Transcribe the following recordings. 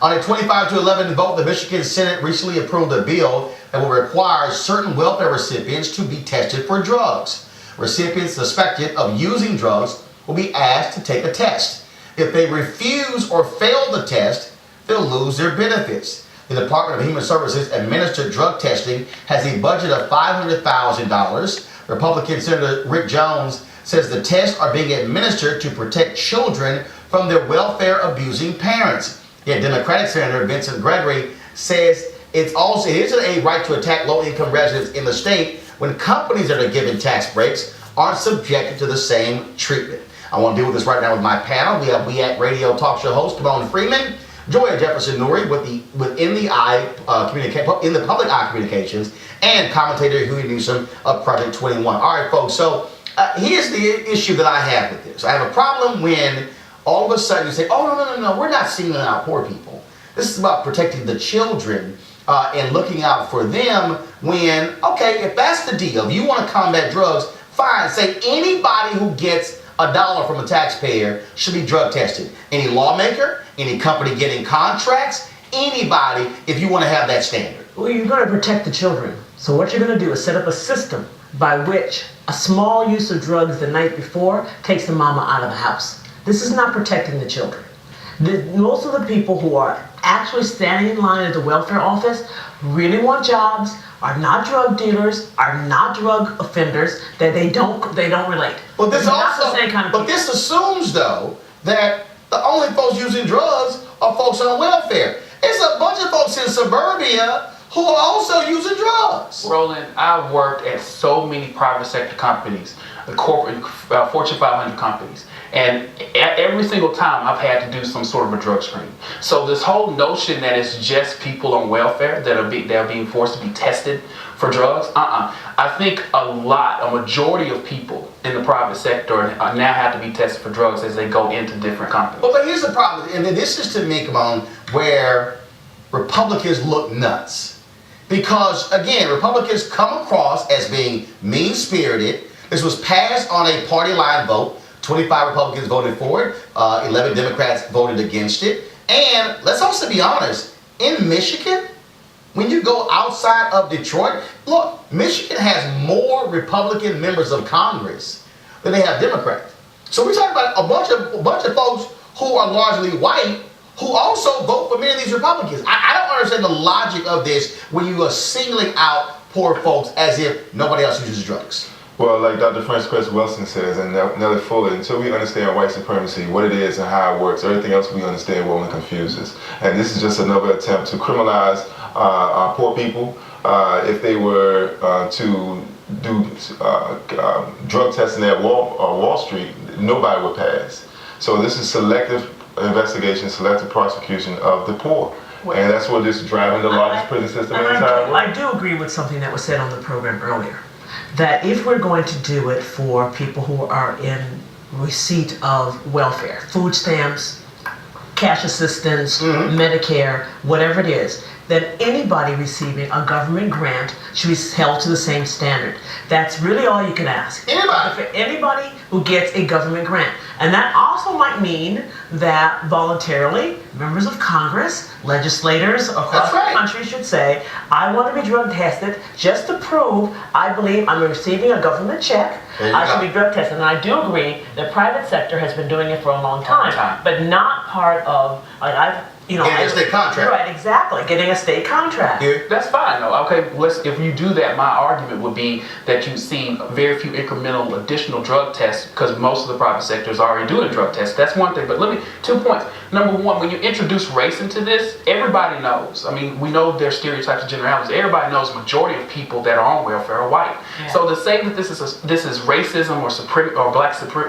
On a 25-11 vote, the Michigan Senate recently approved a bill that will require certain welfare recipients to be tested for drugs. Recipients suspected of using drugs will be asked to take a test. If they refuse or fail the test, they'll lose their benefits. The Department of Human Services administered drug testing has a budget of $500,000. Republican Senator Rick Jones says the tests are being administered to protect children from their welfare-abusing parents. Yet Democratic Senator Vincent Gregory says it isn't a right to attack low-income residents in the state when companies that are given tax breaks aren't subjected to the same treatment. I want to deal with this right now with my panel. We have WEAC radio talk show host Kymone Freeman, Joya Jefferson Nuri in the public eye communications, and commentator Huey Newsom of Project 21. All right, folks. So here's the issue that I have with this. I have a problem when all of a sudden you say, "Oh no, we're not singling out poor people. This is about protecting the children and looking out for them." When if that's the deal, if you want to combat drugs, fine. Say anybody who gets $1 from a taxpayer should be drug tested. Any lawmaker, any company getting contracts, anybody, if you want to have that standard. Well, you're going to protect the children. So what you're going to do is set up a system by which a small use of drugs the night before takes the mama out of the house. This is not protecting the children. Most of the people who are actually standing in line at the welfare office really want jobs, are not drug dealers, are not drug offenders, that they don't relate. But this also, the same kind of but this assumes though that the only folks using drugs are folks on welfare. It's a bunch of folks in suburbia who are also using drugs. Roland, I've worked at so many private sector companies, the corporate Fortune 500 companies, and every single time I've had to do some sort of a drug screen. So this whole notion that it's just people on welfare that are being forced to be tested for drugs, I think a majority of people in the private sector now have to be tested for drugs as they go into different companies. But here's the problem, and this is to me, Kymone, where Republicans look nuts. Because, again, Republicans come across as being mean-spirited. This was passed on a party line vote. 25 Republicans voted for it. 11 Democrats voted against it. And let's also be honest, in Michigan, when you go outside of Detroit, look, Michigan has more Republican members of Congress than they have Democrats. So we're talking about a bunch of folks who are largely white who also vote for many of these Republicans. I don't understand the logic of this when you are singling out poor folks as if nobody else uses drugs. Well, like Dr. French Cress Welsing says, and Nelly Fuller, until we understand white supremacy, what it is and how it works, everything else we understand will only confuse us. And this is just another attempt to criminalize poor people. If they were to do drug testing at Wall Street, nobody would pass. So this is selective investigation, selective prosecution of the poor. And that's what is driving the largest prison system in the entire world. I do agree with something that was said on the program earlier, that if we're going to do it for people who are in receipt of welfare, food stamps, cash assistance, Medicare, whatever it is, then anybody receiving a government grant should be held to the same standard. That's really all you can ask. Anybody who gets a government grant. And that also might mean that voluntarily, members of Congress, legislators across the country should say, I want to be drug tested just to prove I believe I'm receiving a government check. I should be drug tested. And I do agree the private sector has been doing it for a long time, but not part of, getting a state contract. Right, exactly. Getting a state contract. That's fine, though. Okay, if you do that, my argument would be that you see very few incremental additional drug tests because most of the private sector is already doing drug tests. That's one thing. But 2 points. Number one, when you introduce race into this, everybody knows. I mean, we know there's stereotypes and generalities. Everybody knows the majority of people that are on welfare are white. Yeah. So to say that this is racism or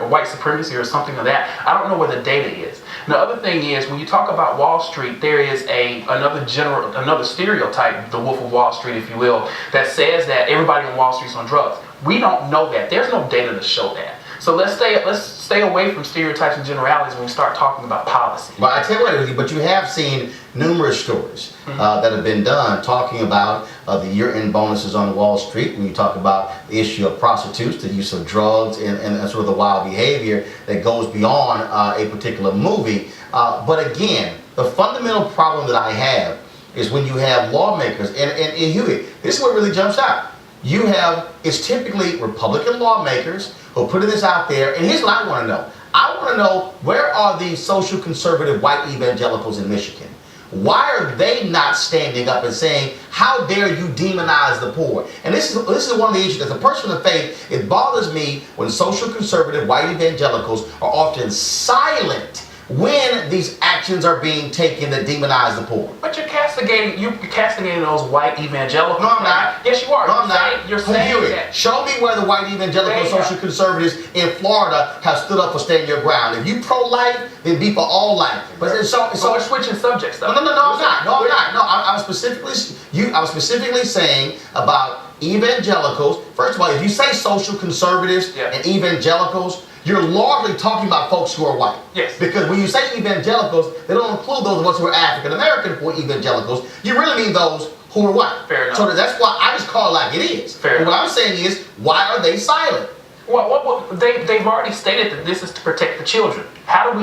white supremacy or something of that, I don't know where the data is. The other thing is, when you talk about Wall Street, there is another stereotype, the Wolf of Wall Street, if you will, that says that everybody on Wall Street's on drugs. We don't know that. There's no data to show that. So let's stay away from stereotypes and generalities when we start talking about policy. Well, I tell you what, but you have seen numerous stories that have been done talking about the year-end bonuses on Wall Street. When you talk about the issue of prostitutes, the use of drugs, and sort of the wild behavior that goes beyond a particular movie. But again, The fundamental problem that I have is when you have lawmakers, and Huey, this is what really jumps out. It's typically Republican lawmakers who are putting this out there, and here's what I want to know. I want to know, where are the social conservative white evangelicals in Michigan? Why are they not standing up and saying, how dare you demonize the poor? And this is one of the issues. As a person of faith, it bothers me when social conservative white evangelicals are often silent when these actions are being taken that demonize the poor. But you're castigating those white evangelicals. No, I'm not. Yes, you are. No, I'm not. You're saying that. Show me where the white evangelical social conservatives in Florida have stood up for stand your ground. If you pro-life, then be for all life. But so we're switching subjects, though. No, I'm not. No, I'm not. No, I was specifically saying about evangelicals. First of all, if you say social conservatives and evangelicals, you're largely talking about folks who are white. Yes. Because when you say evangelicals, they don't include those of us who are African American who are evangelicals. You really mean those who are white. Fair enough. So that's why I just call it like it is. Fair enough. What I'm saying is, why are they silent? Well, they've already stated that this is to protect the children. How are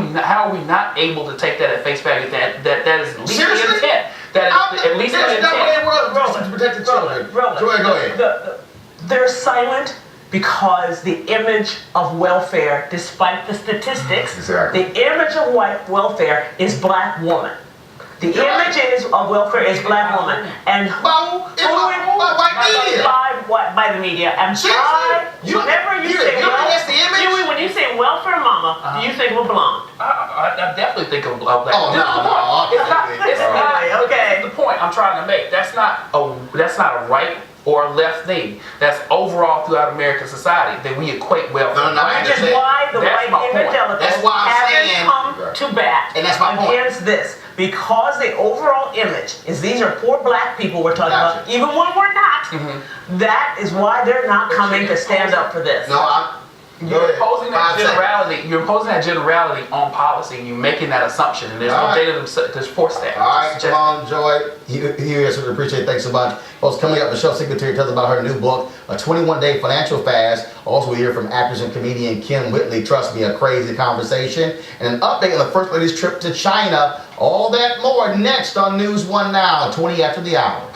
we not able to take that at face value? That is at least the intent. That is at least the intent. To protect the children. Go ahead. They're silent because the image of welfare, despite the statistics, the image of white welfare is black woman. The image of welfare is black woman, and by the media, and whenever you say when you say welfare mama, do you think we're blonde? I definitely think of black. Oh no, it's not. Okay. This is the point I'm trying to make. That's not a right or left thing. That's overall throughout American society that we equate welfare. Which is why the white evangelicals haven't come to bat against this. Because the overall image is these are poor black people we're talking about, even when we're not. That is why they're not coming to stand up for this. You're imposing that generality on policy, and you're making that assumption, and there's no data to force that. All right, come on, Joy. Here, so we appreciate it. Thanks so much. Folks, coming up, Michelle Secretary tells us about her new book, A 21-Day Financial Fast. Also, we hear from actress and comedian Kim Whitley. Trust me, a crazy conversation. And an update on the First Lady's trip to China. All that more next on News 1 Now, 20 after the hour.